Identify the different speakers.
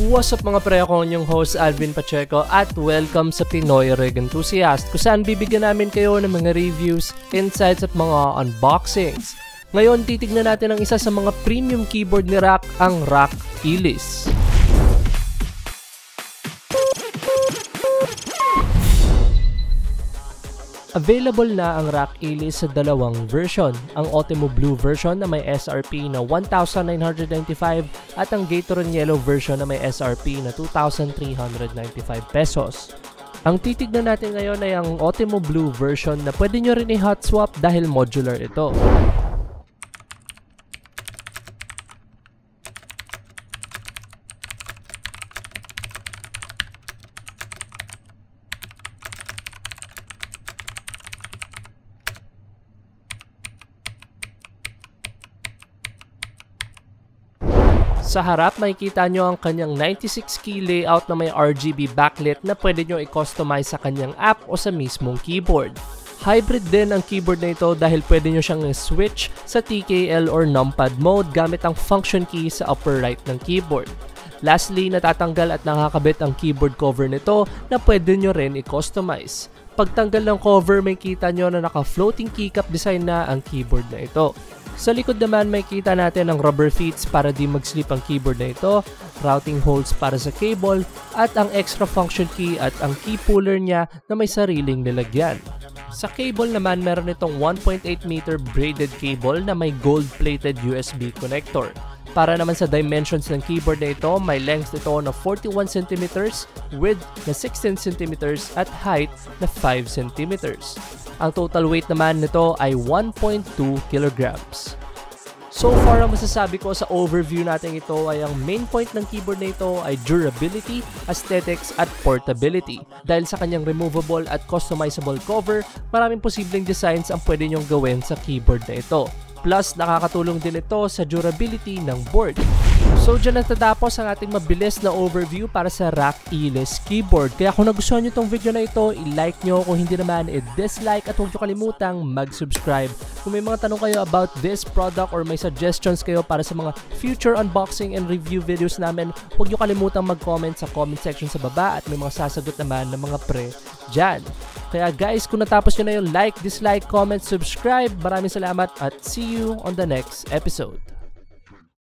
Speaker 1: What's up mga pre, ako yung host Alvin Pacheco at welcome sa Pinoy Rig Enthusiasts, kung saan bibigyan namin kayo ng mga reviews, insights at mga unboxings. Ngayon titignan natin ang isa sa mga premium keyboard ni Rakk, ang Rakk Ilis. Available na ang Rakk Ilis sa dalawang version, ang Outemu Blue version na may SRP na 1,995 at ang Gatoran Yellow version na may SRP na 2,395 pesos. Ang titignan natin ngayon ay ang Outemu Blue version na pwede nyo rin i-hot swap dahil modular ito. Sa harap, makikita nyo ang kanyang 96 key layout na may RGB backlit na pwede nyo i-customize sa kanyang app o sa mismong keyboard. Hybrid din ang keyboard na ito dahil pwede nyo siyang switch sa TKL or numpad mode gamit ang function key sa upper right ng keyboard. Lastly, natatanggal at nakakabit ang keyboard cover nito na pwede nyo rin i-customize. Pagtanggal ng cover, makikita nyo na naka-floating keycap design na ang keyboard na ito. Sa likod naman, makikita natin ang rubber feet para di mag-slip ang keyboard na ito, routing holes para sa cable, at ang extra function key at ang key puller niya na may sariling nilagyan. Sa cable naman, meron itong 1.8 meter braided cable na may gold-plated USB connector. Para naman sa dimensions ng keyboard na ito, may length ito na 41 cm, width na 16 cm at height na 5 cm. Ang total weight naman nito ay 1.2 kilograms. So far, ang masasabi ko sa overview natin ito ay ang main point ng keyboard na ito ay durability, aesthetics at portability. Dahil sa kanyang removable at customizable cover, maraming posibleng designs ang pwede nyong gawin sa keyboard na ito. Plus, nakakatulong din ito sa durability ng board. So, dyan natatapos ang ating mabilis na overview para sa Rakk Ilis keyboard. Kaya kung nagustuhan nyo itong video na ito, i-like nyo. Kung hindi naman, i-dislike at huwag nyo kalimutang mag-subscribe. Kung may mga tanong kayo about this product or may suggestions kayo para sa mga future unboxing and review videos namin, huwag nyo kalimutang mag-comment sa comment section sa baba at may mga sasagot naman ng mga pre dyan. Kaya guys, kung natapos nyo na yung like, dislike, comment, subscribe, maraming salamat at see you on the next episode.